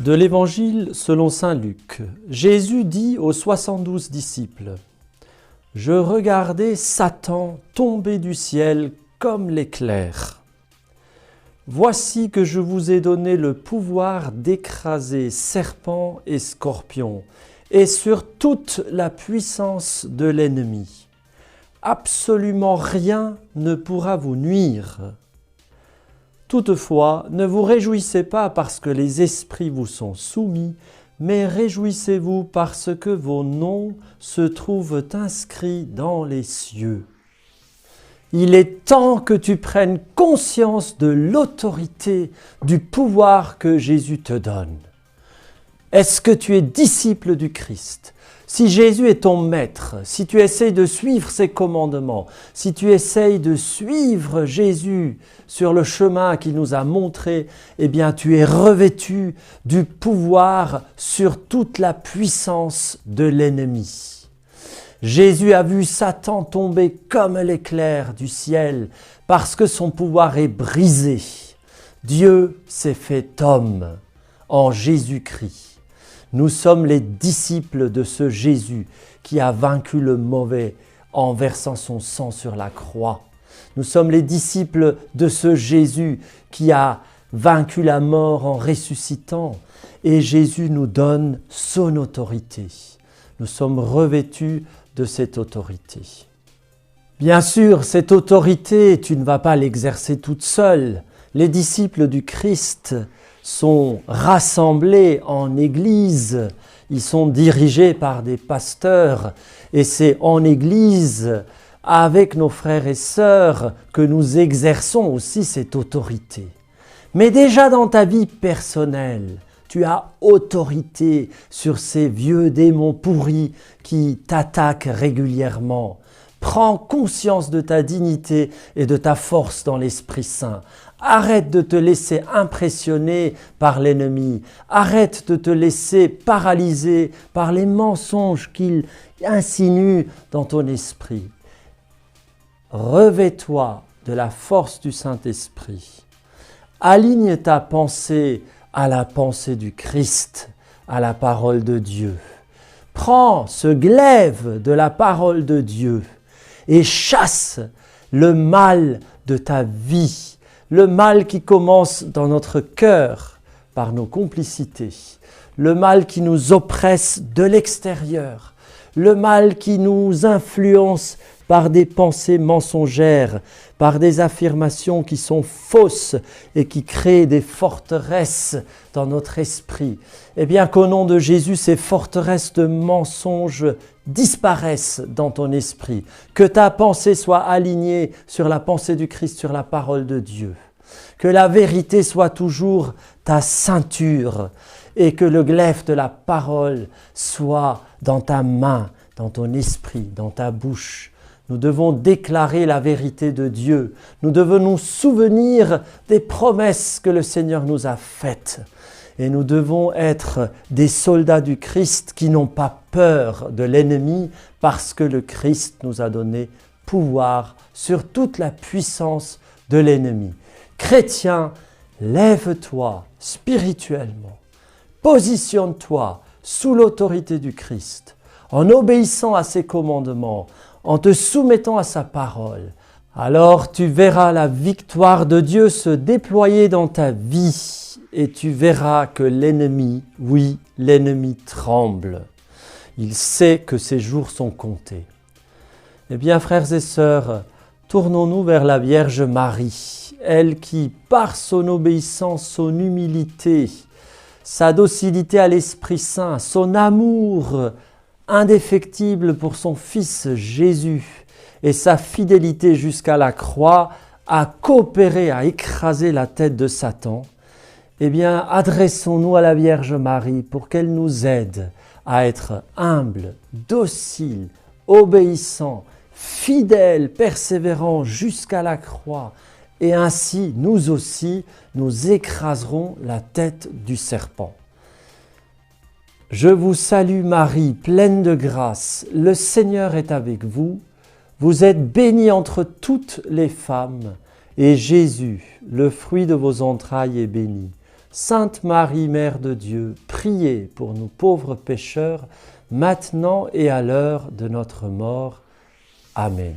De l'Évangile selon saint Luc, Jésus dit aux 72 disciples « Je regardais Satan tomber du ciel comme l'éclair. Voici que je vous ai donné le pouvoir d'écraser serpents et scorpions et sur toute la puissance de l'ennemi. Absolument rien ne pourra vous nuire. Toutefois, ne vous réjouissez pas parce que les esprits vous sont soumis, mais réjouissez-vous parce que vos noms se trouvent inscrits dans les cieux. Il est temps que tu prennes conscience de l'autorité, du pouvoir que Jésus te donne. Est-ce que tu es disciple du Christ ? Si Jésus est ton maître, si tu essayes de suivre ses commandements, si tu essayes de suivre Jésus sur le chemin qu'il nous a montré, eh bien tu es revêtu du pouvoir sur toute la puissance de l'ennemi. Jésus a vu Satan tomber comme l'éclair du ciel parce que son pouvoir est brisé. Dieu s'est fait homme en Jésus-Christ. Nous sommes les disciples de ce Jésus qui a vaincu le mauvais en versant son sang sur la croix. Nous sommes les disciples de ce Jésus qui a vaincu la mort en ressuscitant. Et Jésus nous donne son autorité. Nous sommes revêtus de cette autorité. Bien sûr, cette autorité, tu ne vas pas l'exercer toute seule. Les disciples du Christ sont rassemblés en Église, ils sont dirigés par des pasteurs et c'est en Église, avec nos frères et sœurs, que nous exerçons aussi cette autorité. Mais déjà dans ta vie personnelle, tu as autorité sur ces vieux démons pourris qui t'attaquent régulièrement. Prends conscience de ta dignité et de ta force dans l'Esprit Saint. Arrête de te laisser impressionner par l'ennemi. Arrête de te laisser paralyser par les mensonges qu'il insinue dans ton esprit. Revêt-toi de la force du Saint-Esprit. Aligne ta pensée à la pensée du Christ, à la parole de Dieu. Prends ce glaive de la parole de Dieu et chasse le mal de ta vie. Le mal qui commence dans notre cœur par nos complicités, le mal qui nous oppresse de l'extérieur, le mal qui nous influence par des pensées mensongères, par des affirmations qui sont fausses et qui créent des forteresses dans notre esprit. Eh bien qu'au nom de Jésus, ces forteresses de mensonges disparaissent dans ton esprit, que ta pensée soit alignée sur la pensée du Christ, sur la parole de Dieu, que la vérité soit toujours ta ceinture et que le glaive de la parole soit dans ta main, dans ton esprit, dans ta bouche. Nous devons déclarer la vérité de Dieu. Nous devons nous souvenir des promesses que le Seigneur nous a faites. Et nous devons être des soldats du Christ qui n'ont pas peur de l'ennemi parce que le Christ nous a donné pouvoir sur toute la puissance de l'ennemi. Chrétien, lève-toi spirituellement. Positionne-toi sous l'autorité du Christ en obéissant à ses commandements, en te soumettant à sa parole. Alors tu verras la victoire de Dieu se déployer dans ta vie et tu verras que l'ennemi, oui, l'ennemi tremble. Il sait que ses jours sont comptés. Eh bien, frères et sœurs, tournons-nous vers la Vierge Marie, elle qui, par son obéissance, son humilité, sa docilité à l'Esprit Saint, son amour indéfectible pour son Fils Jésus et sa fidélité jusqu'à la croix, a coopéré à écraser la tête de Satan. Eh bien, adressons-nous à la Vierge Marie pour qu'elle nous aide à être humbles, dociles, obéissants, fidèles, persévérants jusqu'à la croix. Et ainsi, nous aussi, nous écraserons la tête du serpent. Je vous salue Marie, pleine de grâce, le Seigneur est avec vous. Vous êtes bénie entre toutes les femmes, et Jésus, le fruit de vos entrailles, est béni. Sainte Marie, Mère de Dieu, priez pour nous pauvres pécheurs, maintenant et à l'heure de notre mort. Amen.